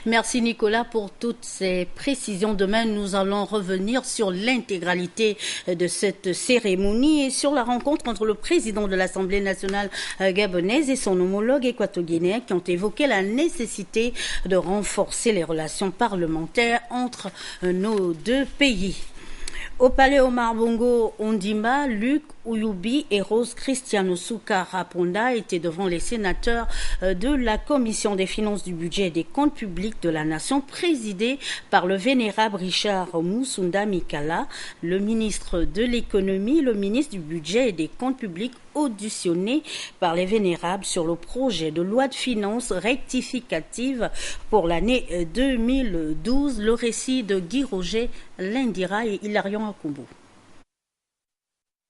Merci Nicolas pour toutes ces précisions. Demain, nous allons revenir sur l'intégralité de cette cérémonie et sur la rencontre entre le président de l'Assemblée nationale gabonaise et son homologue équato-guinéen qui ont évoqué la nécessité de renforcer les relations parlementaires entre nos deux pays. Au palais Omar Bongo Ondimba, Luc Ouyoubi et Rose Cristiano Souka Raponda étaient devant les sénateurs de la Commission des finances, du budget et des comptes publics de la nation, présidée par le vénérable Richard Moussunda Mikala, le ministre de l'économie, le ministre du budget et des comptes publics, auditionné par les vénérables sur le projet de loi de finances rectificative pour l'année 2012. Le récit de Guy Roger Lindira et Hilarion Akumbo.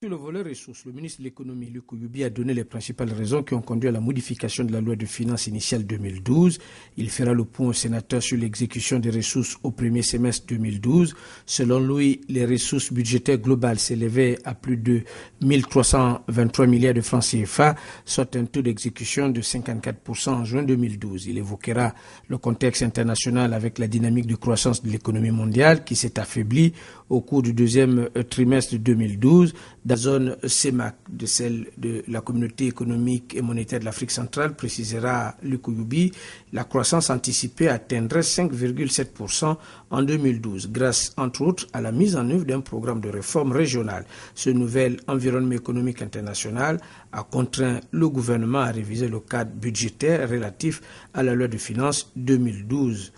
Sur le volet ressources, le ministre de l'économie, Luc Ouyoubi, a donné les principales raisons qui ont conduit à la modification de la loi de finances initiale 2012. Il fera le point au sénateur sur l'exécution des ressources au premier semestre 2012. Selon lui, les ressources budgétaires globales s'élevaient à plus de 1323 milliards de francs CFA, soit un taux d'exécution de 54% en juin 2012. Il évoquera le contexte international avec la dynamique de croissance de l'économie mondiale qui s'est affaiblie au cours du deuxième trimestre de 2012. Dans la zone CEMAC, de celle de la Communauté économique et monétaire de l'Afrique centrale, précisera Luc Ouyoubi, la croissance anticipée atteindrait 5,7% en 2012, grâce entre autres à la mise en œuvre d'un programme de réforme régionale. Ce nouvel environnement économique international a contraint le gouvernement à réviser le cadre budgétaire relatif à la loi de finances 2012.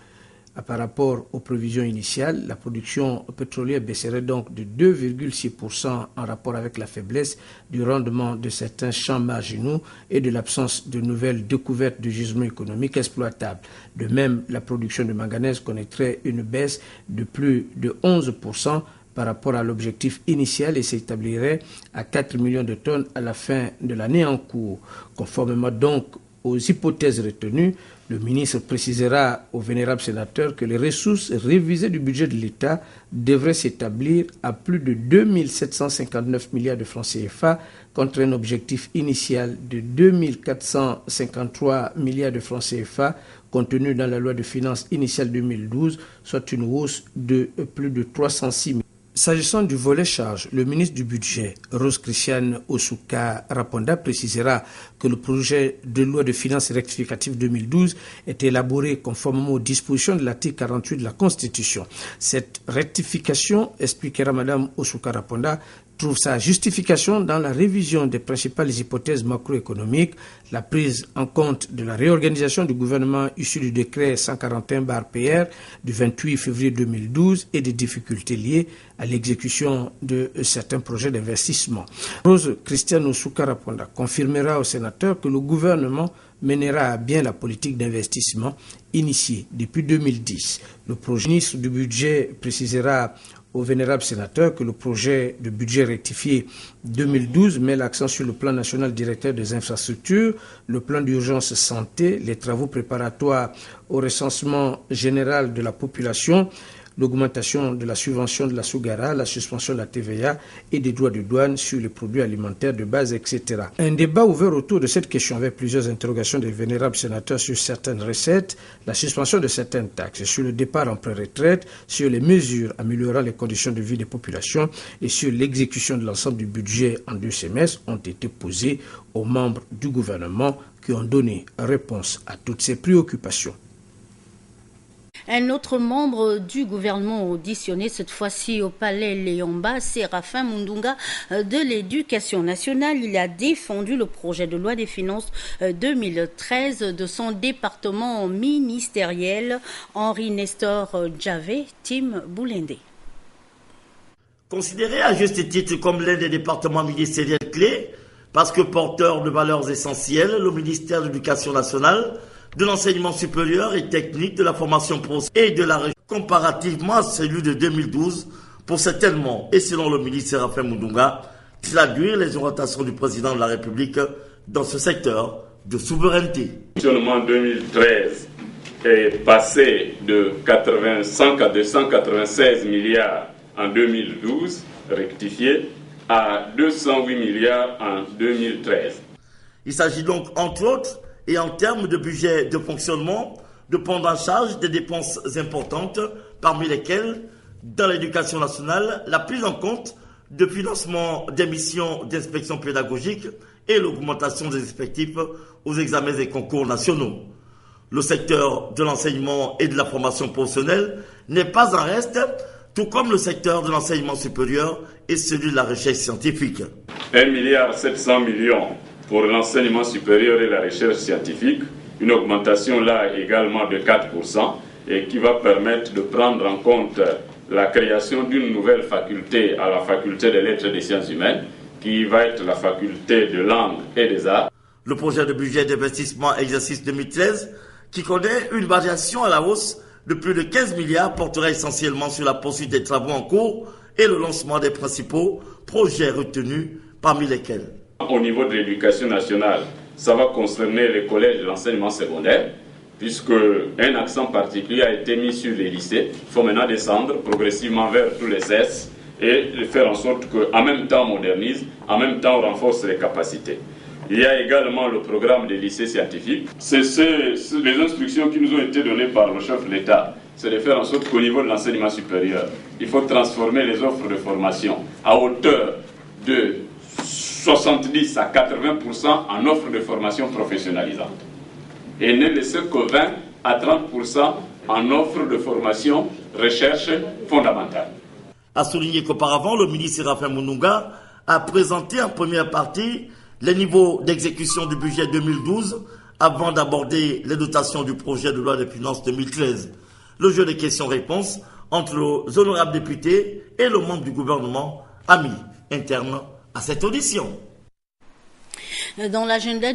Par rapport aux prévisions initiales, la production pétrolière baisserait donc de 2,6% en rapport avec la faiblesse du rendement de certains champs marginaux et de l'absence de nouvelles découvertes de gisements économiques exploitables. De même, la production de manganèse connaîtrait une baisse de plus de 11% par rapport à l'objectif initial et s'établirait à 4 millions de tonnes à la fin de l'année en cours. Conformément donc aux hypothèses retenues, le ministre précisera au vénérable sénateur que les ressources révisées du budget de l'État devraient s'établir à plus de 2759 milliards de francs CFA contre un objectif initial de 2453 milliards de francs CFA contenu dans la loi de finances initiale 2012, soit une hausse de plus de 306 milliards. S'agissant du volet charge, le ministre du Budget, Rose Cristiano Souka Raponda, précisera que le projet de loi de finances rectificative 2012 est élaboré conformément aux dispositions de l'article 48 de la Constitution. Cette rectification, expliquera Mme Souka Raponda, trouve sa justification dans la révision des principales hypothèses macroéconomiques, la prise en compte de la réorganisation du gouvernement issue du décret 141/PR du 28 février 2012 et des difficultés liées à l'exécution de certains projets d'investissement. Rose Cristiano Souka Raponda confirmera au sénateur que le gouvernement mènera à bien la politique d'investissement initiée depuis 2010. Le projet ministre du budget précisera au vénérable sénateur que le projet de budget rectifié 2012 met l'accent sur le plan national directeur des infrastructures, le plan d'urgence santé, les travaux préparatoires au recensement général de la population, l'augmentation de la subvention de la Sougara, la suspension de la TVA et des droits de douane sur les produits alimentaires de base, etc. Un débat ouvert autour de cette question avec plusieurs interrogations des vénérables sénateurs sur certaines recettes, la suspension de certaines taxes, sur le départ en pré-retraite, sur les mesures améliorant les conditions de vie des populations et sur l'exécution de l'ensemble du budget en 2 semestres ont été posés aux membres du gouvernement qui ont donné réponse à toutes ces préoccupations. Un autre membre du gouvernement auditionné, cette fois-ci au palais Léomba, Séraphin Mundunga de l'Éducation nationale. Il a défendu le projet de loi des finances 2013 de son département ministériel. Henri Nestor Djavé, Tim Boulendé. Considéré à juste titre comme l'un des départements ministériels clés, parce que porteur de valeurs essentielles, le ministère de l'Éducation nationale, de l'enseignement supérieur et technique, de la formation professionnelle et de la région, comparativement à celui de 2012, pour certainement, et selon le ministre Séraphin Mundunga, traduire les orientations du président de la République dans ce secteur de souveraineté. Le fonctionnement 2013 est passé de 196 milliards en 2012, rectifié, à 208 milliards en 2013. Il s'agit donc, entre autres, et en termes de budget de fonctionnement, de prendre en charge des dépenses importantes, parmi lesquelles, dans l'éducation nationale, la prise en compte de financement des missions d'inspection pédagogique et l'augmentation des effectifs aux examens et concours nationaux. Le secteur de l'enseignement et de la formation professionnelle n'est pas en reste, tout comme le secteur de l'enseignement supérieur et celui de la recherche scientifique. 1,7 milliard pour l'enseignement supérieur et la recherche scientifique, une augmentation là également de 4% et qui va permettre de prendre en compte la création d'une nouvelle faculté à la faculté des lettres et des sciences humaines qui va être la faculté de langue et des arts. Le projet de budget d'investissement exercice 2013 qui connaît une variation à la hausse de plus de 15 milliards portera essentiellement sur la poursuite des travaux en cours et le lancement des principaux projets retenus, parmi lesquels. Au niveau de l'éducation nationale, ça va concerner les collèges de l'enseignement secondaire, puisque un accent particulier a été mis sur les lycées. Il faut maintenant descendre progressivement vers tous les CES et faire en sorte qu'en même temps on modernise, en même temps on renforce les capacités. Il y a également le programme des lycées scientifiques. C'est les instructions qui nous ont été données par le chef de l'État. C'est de faire en sorte qu'au niveau de l'enseignement supérieur, il faut transformer les offres de formation à hauteur de 70 à 80% en offres de formation professionnalisante. Et ne laisser que 20 à 30% en offres de formation recherche fondamentale. A souligné qu'auparavant, le ministre Séraphin Mounouga a présenté en première partie les niveaux d'exécution du budget 2012 avant d'aborder les dotations du projet de loi de finances 2013. Le jeu des questions-réponses entre les honorables députés et le membre du gouvernement a mis un terme à cette audition. Dans l'agenda du